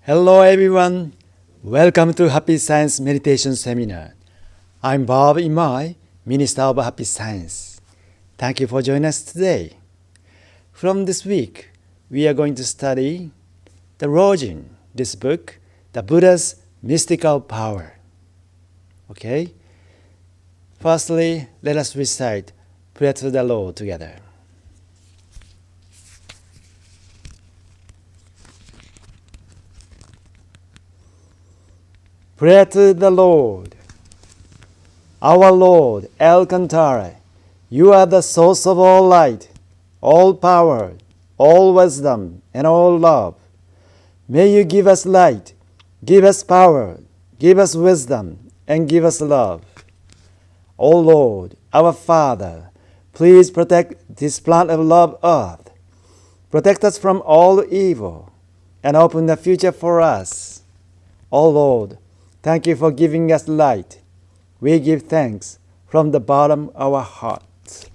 Hello everyone. Welcome to Happy Science Meditation Seminar. I'm Bob Imai, Minister of Happy Science. Thank you for joining us today. From this week, we are going to study the Rojin, this book, the Buddha's mystical power. Okay? Firstly, let us recite Prayer to the Lord together. Prayer to the Lord. Our Lord, Alcantara, you are the source of all light, all power, all wisdom, and all love. May you give us light, give us power, give us wisdom, and give us love. O Lord, our Father, please protect this plant of love earth. Protect us from all evil, and open the future for us. O Lord, thank you for giving us light. We give thanks from the bottom of our hearts.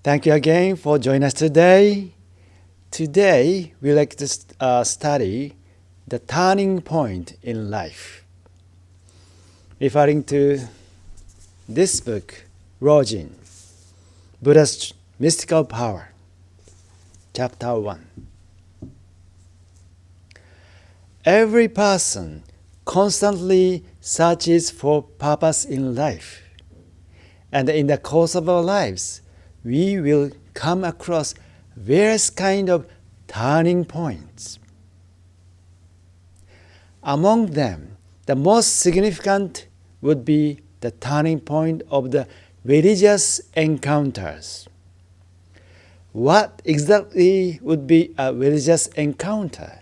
Thank you again for joining us today. Today, we like to study the turning point in life. Referring to this book, Rojin, Buddha's Mystical Power, Chapter 1. Every person constantly searches for purpose in life. And in the course of our lives, we will come across various kinds of turning points. Among them, the most significant would be the turning point of the religious encounters. What exactly would be a religious encounter?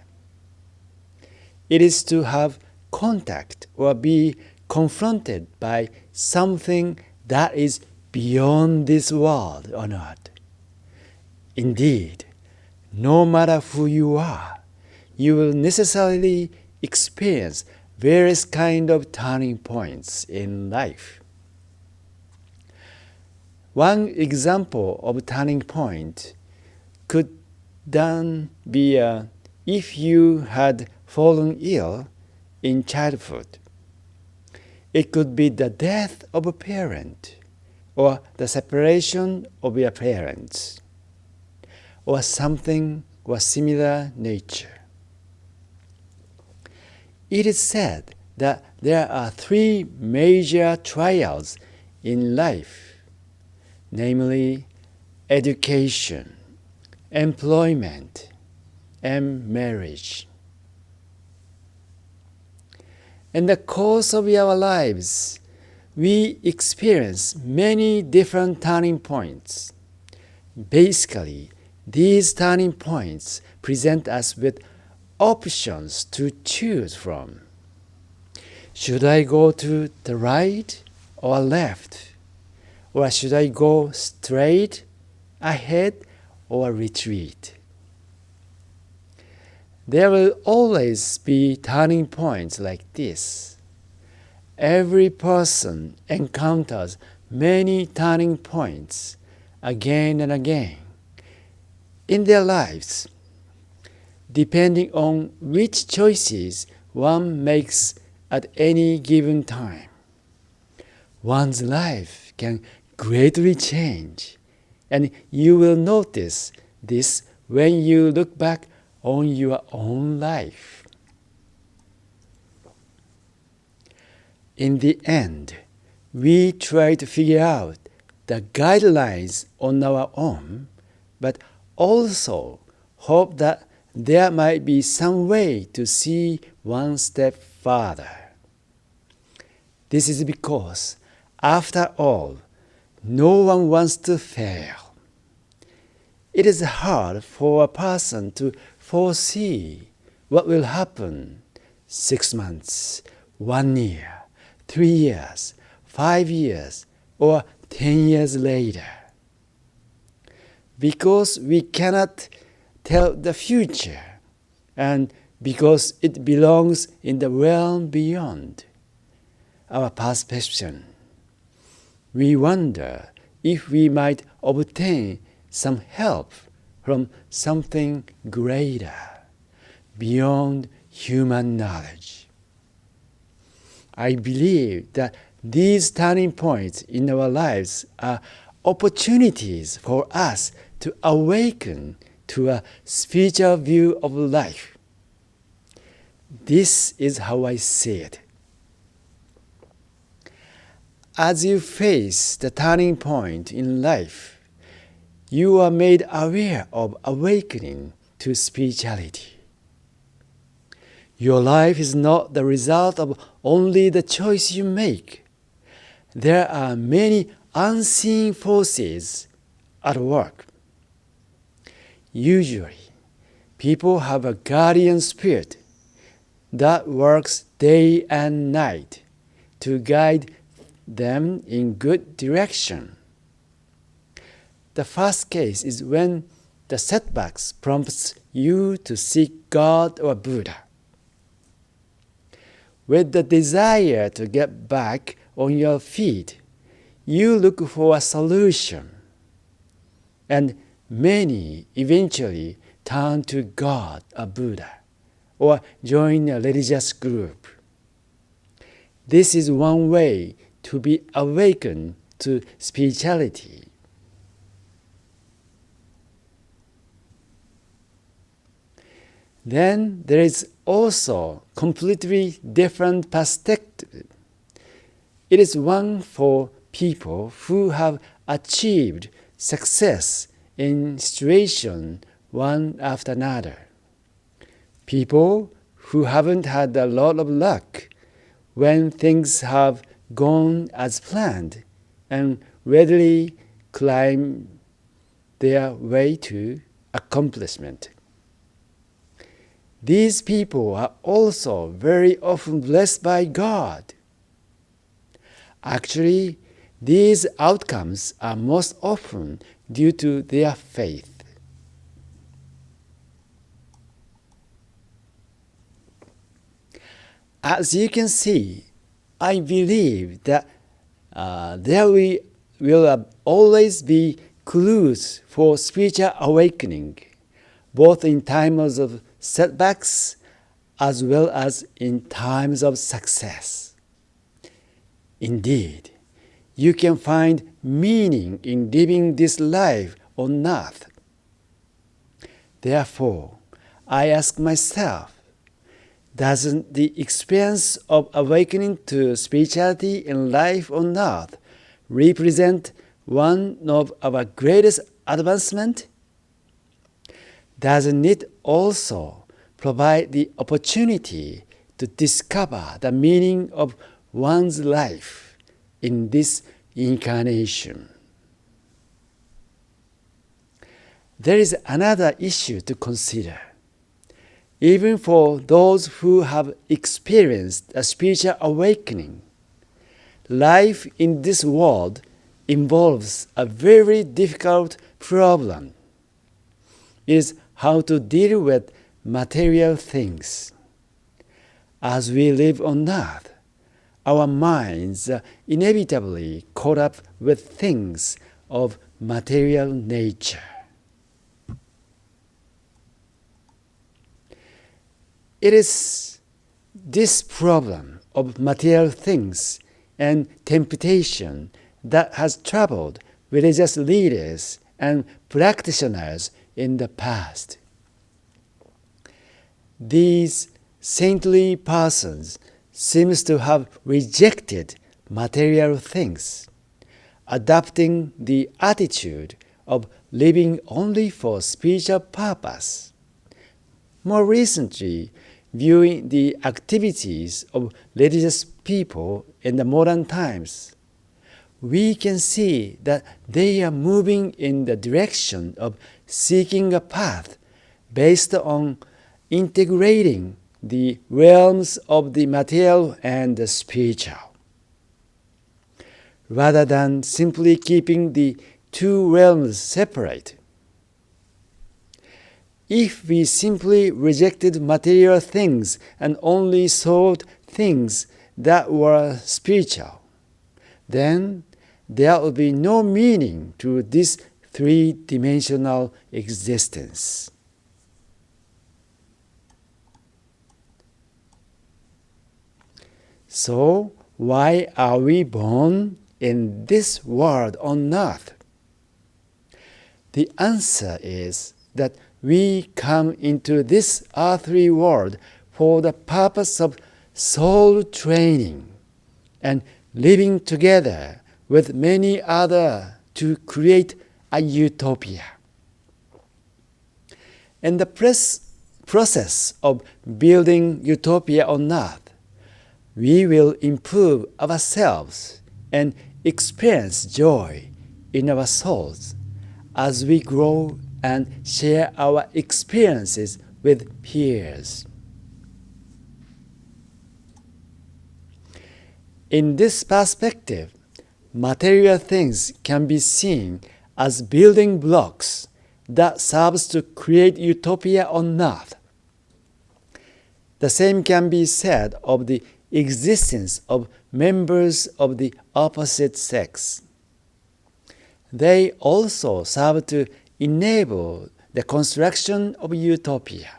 It is to have contact or be confronted by something that is beyond this world or not. Indeed, no matter who you are, you will necessarily experience various kinds of turning points in life. One example of a turning point could then be if you had fallen ill in childhood. It could be the death of a parent, or the separation of your parents, or something of similar nature. It is said that there are three major trials in life, namely education, employment, and marriage. In the course of our lives, we experience many different turning points. Basically, these turning points present us with options to choose from. Should I go to the right or left? Or should I go straight ahead or retreat? There will always be turning points like this. Every person encounters many turning points again and again in their lives, depending on which choices one makes at any given time. One's life can greatly change, and you will notice this when you look back on your own life. In the end, we try to figure out the guidelines on our own, but also hope that there might be some way to see one step further. This is because, after all, no one wants to fail. It is hard for a person to foresee what will happen 6 months, 1 year, 3 years, 5 years, or 10 years later. Because we cannot tell the future, and because it belongs in the realm beyond our perception, we wonder if we might obtain some help from something greater, beyond human knowledge. I believe that these turning points in our lives are opportunities for us to awaken to a spiritual view of life. This is how I see it. As you face the turning point in life, you are made aware of awakening to spirituality. Your life is not the result of only the choice you make. There are many unseen forces at work. Usually, people have a guardian spirit that works day and night to guide them in good direction. The first case is when the setbacks prompts you to seek God or Buddha. With the desire to get back on your feet, you look for a solution, and many eventually turn to God or Buddha, or join a religious group. This is one way to be awakened to spirituality. Then there is also completely different perspective. It is one for people who have achieved success in situations one after another. People who haven't had a lot of luck when things have gone as planned and readily climb their way to accomplishment. These people are also very often blessed by God. Actually, these outcomes are most often due to their faith. As you can see, I believe that there will always be clues for spiritual awakening, both in times of setbacks as well as in times of success. Indeed, you can find meaning in living this life on earth. Therefore, I ask myself, doesn't the experience of awakening to spirituality in life on earth represent one of our greatest advancements? Doesn't it also provide the opportunity to discover the meaning of one's life in this incarnation? There is another issue to consider. Even for those who have experienced a spiritual awakening, life in this world involves a very difficult problem. It is how to deal with material things. As we live on earth, our minds are inevitably caught up with things of material nature. It is this problem of material things and temptation that has troubled religious leaders and practitioners in the past. These saintly persons seem to have rejected material things, adopting the attitude of living only for spiritual purpose. More recently, viewing the activities of religious people in the modern times, we can see that they are moving in the direction of seeking a path based on integrating the realms of the material and the spiritual, rather than simply keeping the two realms separate. If we simply rejected material things and only sought things that were spiritual, then there will be no meaning to this three-dimensional existence. So, why are we born in this world on earth? The answer is that we come into this earthly world for the purpose of soul training and living together with many others to create a utopia. In the process of building utopia on earth, we will improve ourselves and experience joy in our souls as we grow and share our experiences with peers. In this perspective, material things can be seen as building blocks that serves to create utopia on earth. The same can be said of the existence of members of the opposite sex. They also serve to enable the construction of utopia.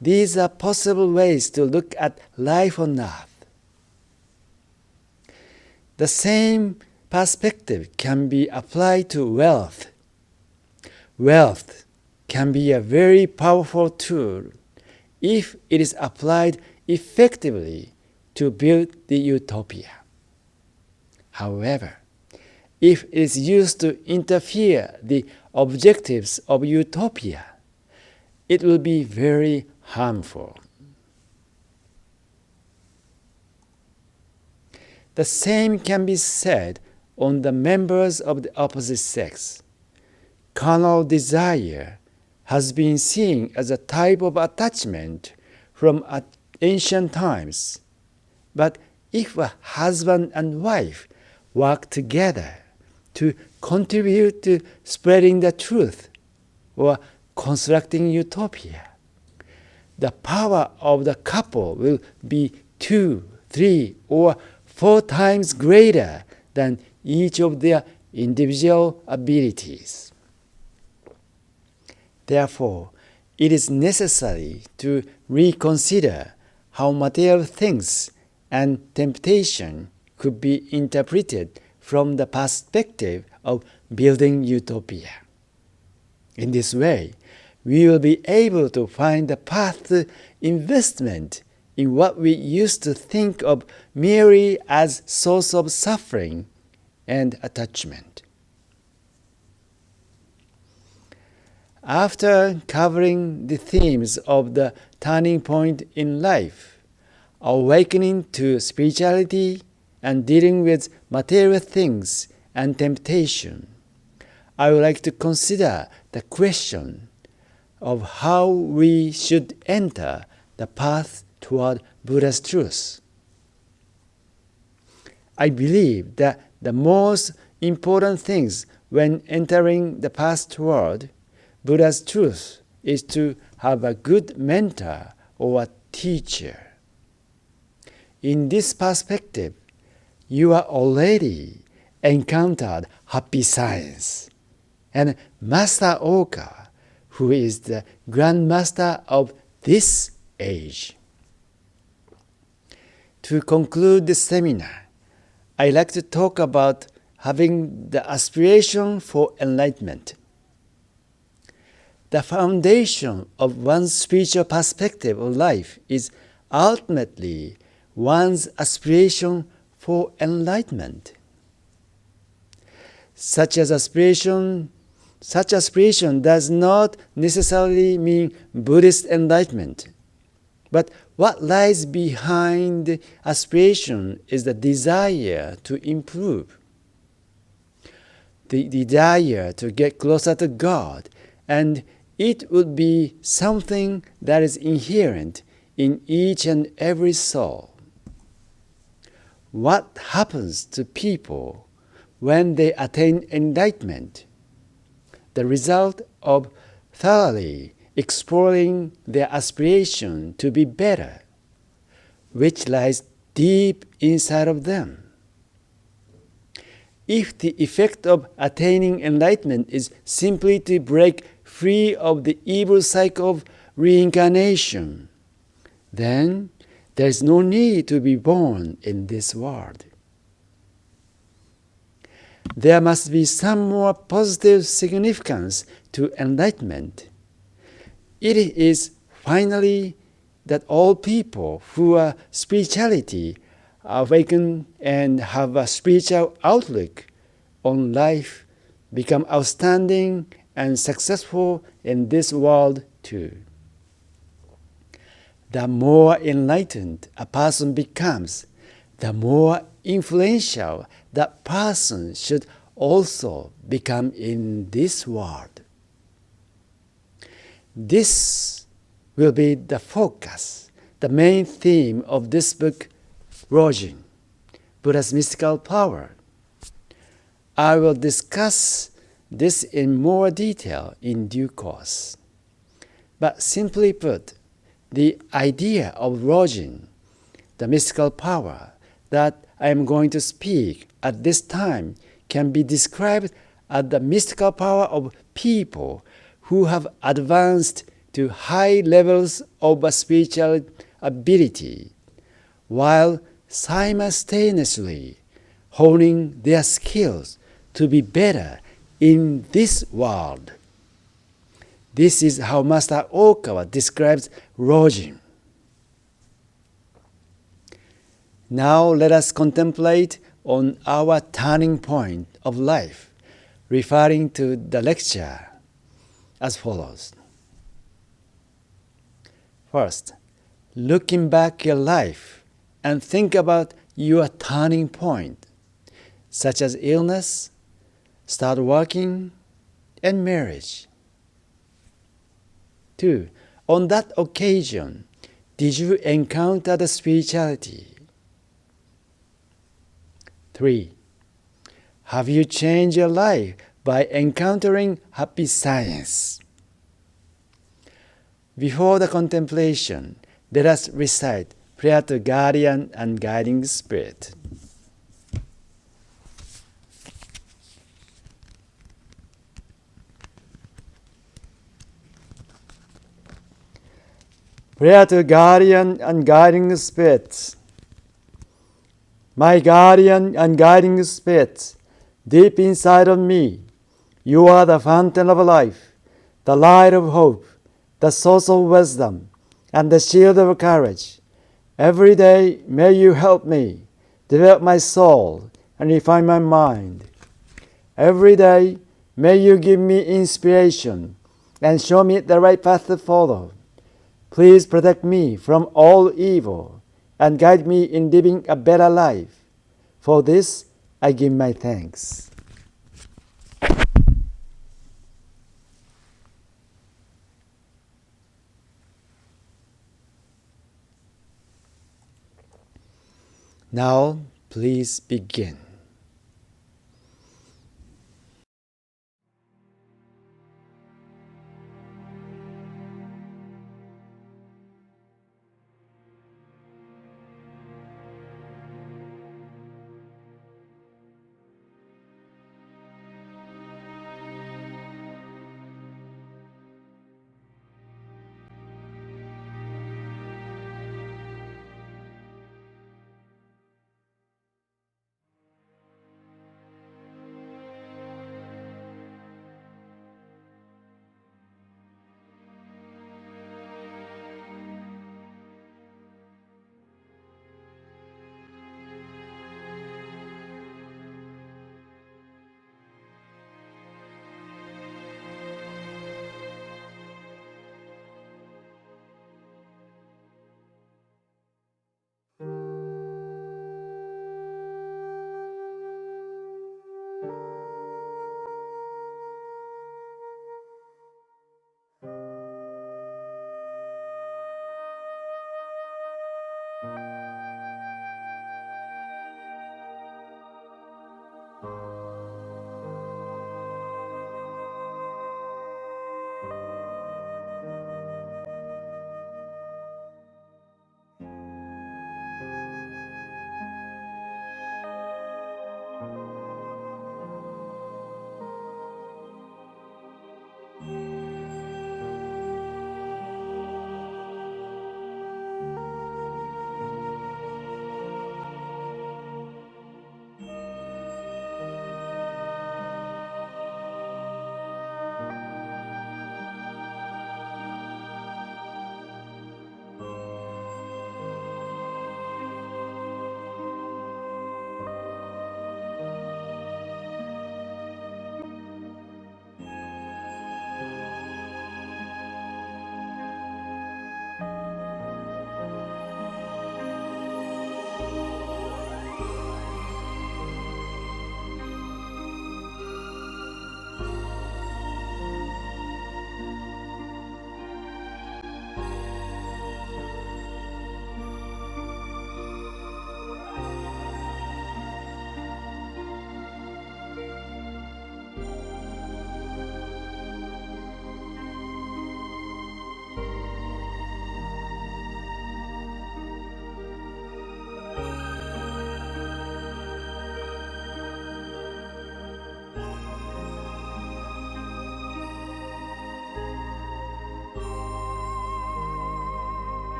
These are possible ways to look at life on earth. The same perspective can be applied to wealth. Wealth can be a very powerful tool if it is applied effectively to build the utopia. However, if it is used to interfere the objectives of utopia, it will be very harmful. The same can be said on the members of the opposite sex. Carnal desire has been seen as a type of attachment from ancient times. But if a husband and wife work together to contribute to spreading the truth or constructing utopia, the power of the couple will be 2, 3, or 4 times greater than each of their individual abilities. Therefore, it is necessary to reconsider how material things and temptation could be interpreted from the perspective of building utopia. In this way, we will be able to find the path to investment in what we used to think of merely as source of suffering and attachment. After covering the themes of the turning point in life, awakening to spirituality, and dealing with material things and temptation, I would like to consider the question of how we should enter the path toward Buddha's truth. I believe that the most important things when entering the path toward Buddha's truth is to have a good mentor or a teacher. In this perspective, you are already encountered happy science and Master Oka, who is the grandmaster of this age. To conclude the seminar, I like to talk about having the aspiration for enlightenment. The foundation of one's spiritual perspective of life is ultimately one's aspiration for enlightenment. Such aspiration does not necessarily mean Buddhist enlightenment, but what lies behind the aspiration is the desire to improve, the desire to get closer to God, and it would be something that is inherent in each and every soul. What happens to people when they attain enlightenment? The result of thoroughly exploring their aspiration to be better, which lies deep inside of them. if the effect of attaining enlightenment is simply to break free of the evil cycle of reincarnation, then there is no need to be born in this world. There must be some more positive significance to enlightenment. It is finally that all people who are spirituality awaken and have a spiritual outlook on life become outstanding and successful in this world too. The more enlightened a person becomes, the more influential that person should also become in this world. This will be the focus, the main theme of this book, Rojin, Buddha's Mystical Power. I will discuss this in more detail in due course. But simply put, the idea of Rojin, the mystical power that I am going to speak at this time, can be described as the mystical power of people who have advanced to high levels of spiritual ability, while simultaneously honing their skills to be better in this world. This is how Master Okawa describes Rojin. Now let us contemplate on our turning point of life, referring to the lecture as follows. First, looking back your life and think about your turning point, such as illness, start working, and marriage. 2. On that occasion, did you encounter the spirituality? 3. Have you changed your life by encountering happy science? Before the contemplation, let us recite prayer to Guardian and Guiding Spirit. Prayer to Guardian and Guiding Spirits. My Guardian and Guiding Spirits, deep inside of me, you are the fountain of life, the light of hope, the source of wisdom, and the shield of courage. Every day may you help me develop my soul and refine my mind. Every day may you give me inspiration and show me the right path to follow. Please protect me from all evil and guide me in living a better life. For this, I give my thanks. Now, please begin.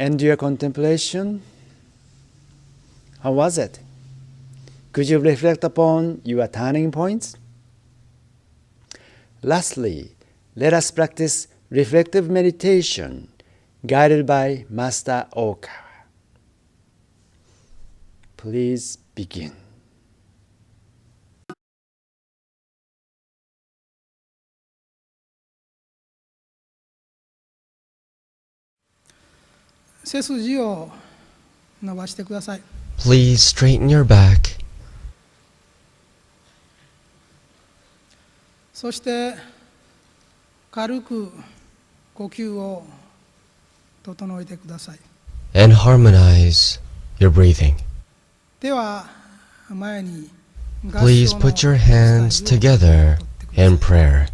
And your contemplation? How was it? Could you reflect upon your turning points? Lastly, let us practice reflective meditation guided by Master Oka. Please begin. 背筋を伸ばしてください。 Please straighten your back. そして軽く呼吸を整えてください。 And harmonize your breathing. では前に Please put your hands together in prayer.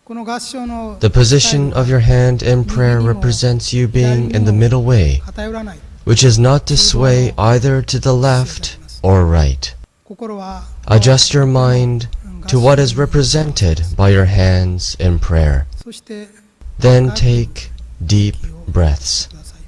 この合掌の The position of your hand in prayer represents you being in the middle way, 偏らない。 which is not to sway either to the left or right. 心は Adjust your mind to what is represented by your hands in prayer. そして Then take deep breaths. ください。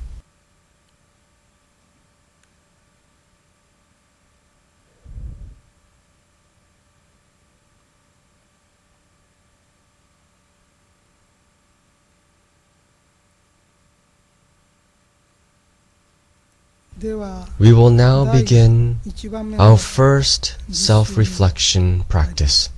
では We will now begin 1番目 our の first self-reflection practice.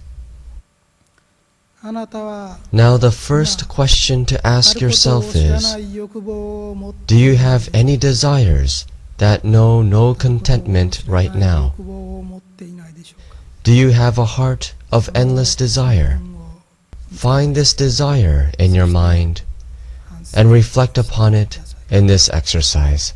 あなたは Now the first question to あ ask ることを yourself 知ら is, ない欲望を持って do you have any desires that know no contentment right now? 欲望を持っていないでしょうか。 Do you have a heart of endless desire? Find this desire in your mind and reflect upon it in this exercise.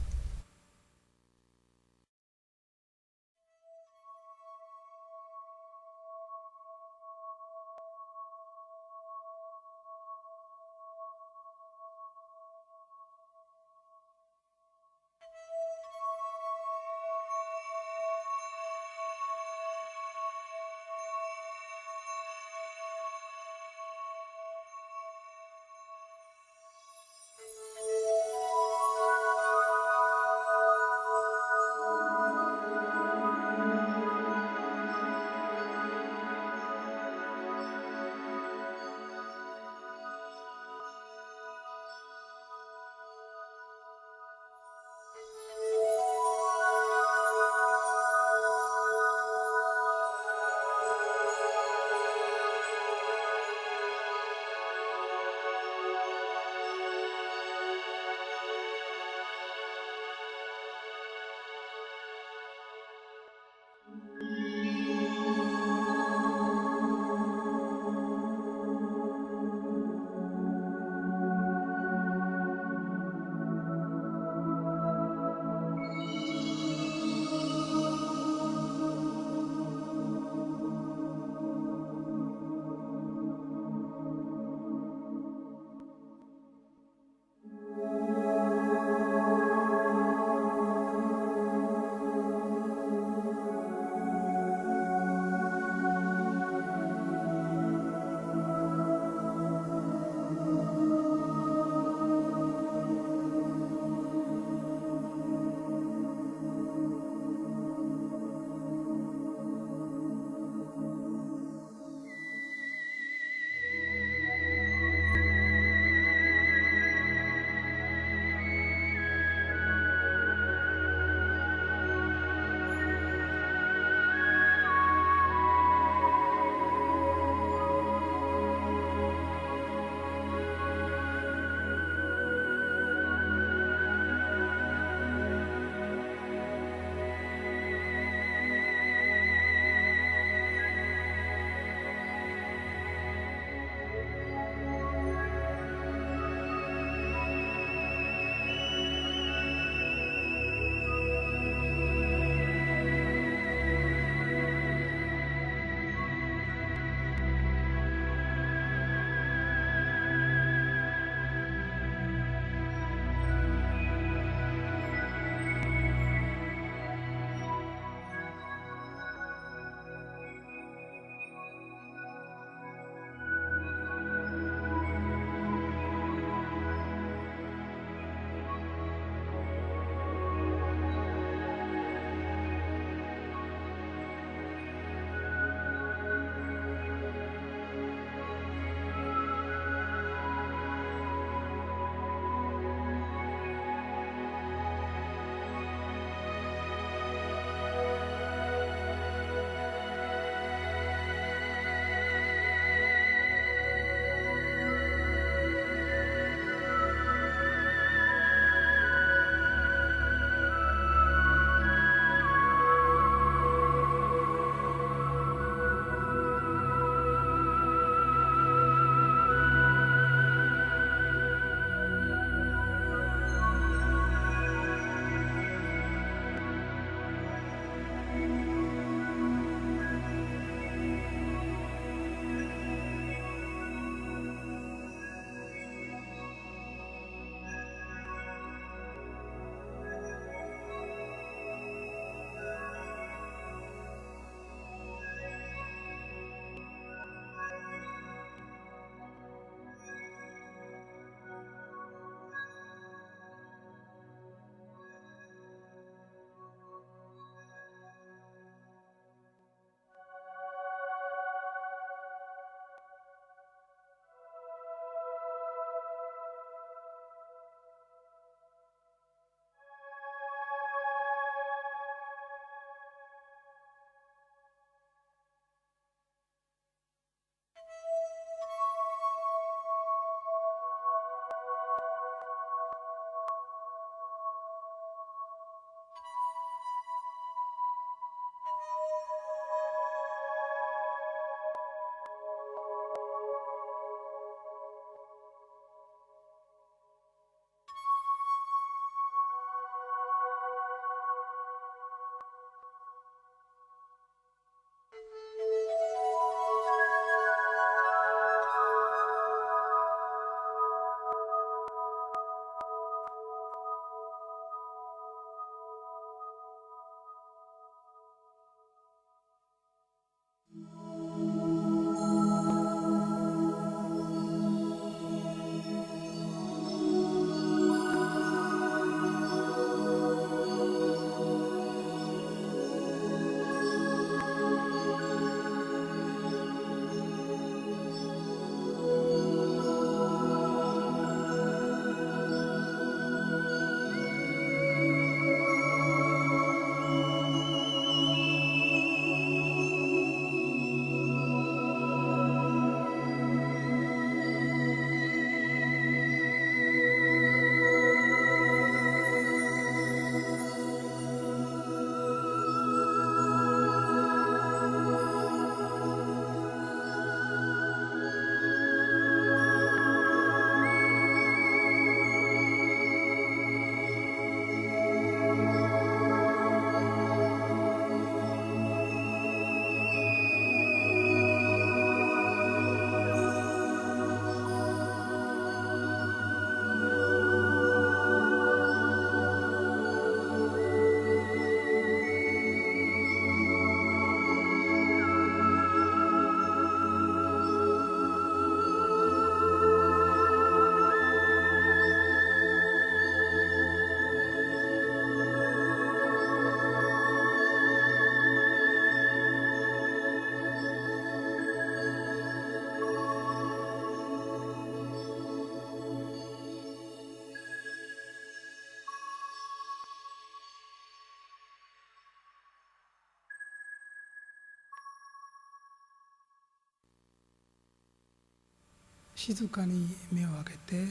静かに目を開けて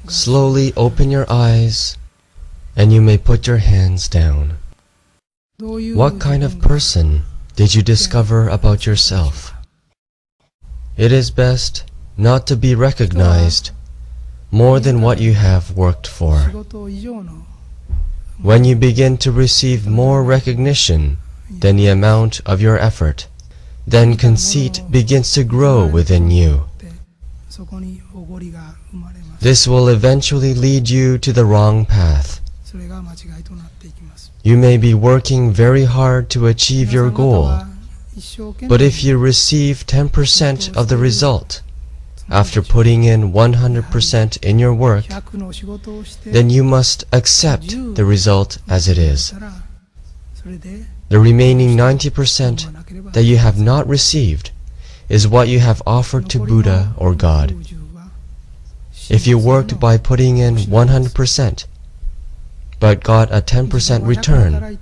Slowly open your eyes, and you may put your hands down. どういう What kind of person did you discover about yourself? It is best not to be recognized more than what you have worked 仕 for. 事以上の When you begin to receive more recognition than the amount of your effort, then conceit begins to grow within you. そこにおごりが生まれます。 This will eventually lead you to the wrong path. それが間違いとなっていきます。 You may be working very hard to achieve your 皆さん方 goal, は一生懸 but 命 if you receive 10% of the result after putting in 100% in your work, 100の仕事をして then you must accept the result as it is. たらそれで The remaining 90% that you have not received is what you have offered to Buddha or God. If you worked by putting in 100%, but got a 10% return,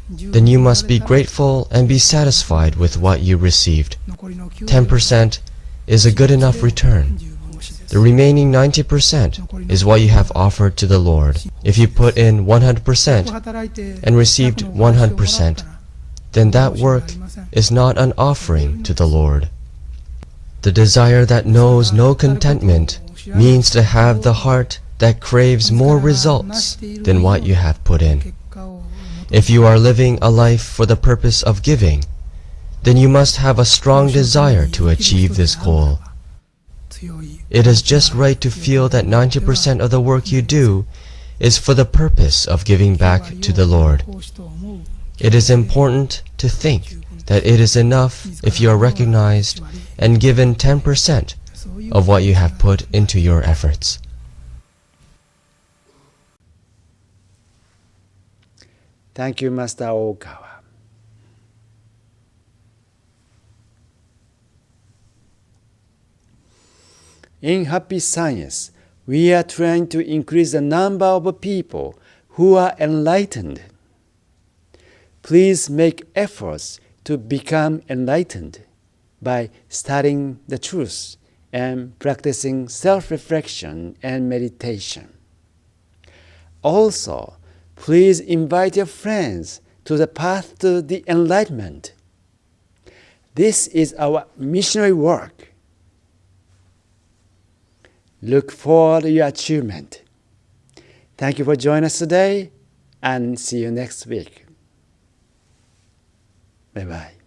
then you must be grateful and be satisfied with what you received. 10% is a good enough return. The remaining 90% is what you have offered to the Lord. If you put in 100% and received 100%, then that work is not an offering to the Lord. The desire that knows no contentment means to have the heart that craves more results than what you have put in. If you are living a life for the purpose of giving, then you must have a strong desire to achieve this goal. It is just right to feel that 90% of the work you do is for the purpose of giving back to the Lord. It is important to think that it is enough if you are recognized and given 10% of what you have put into your efforts. Thank you, Master Okawa. In Happy Science, we are trying to increase the number of people who are enlightened. Please make efforts to become enlightened by studying the truth and practicing self-reflection and meditation. Also, please invite your friends to the path to the enlightenment. This is our missionary work. Look forward to your achievement. Thank you for joining us today, and see you next week. Bye-bye.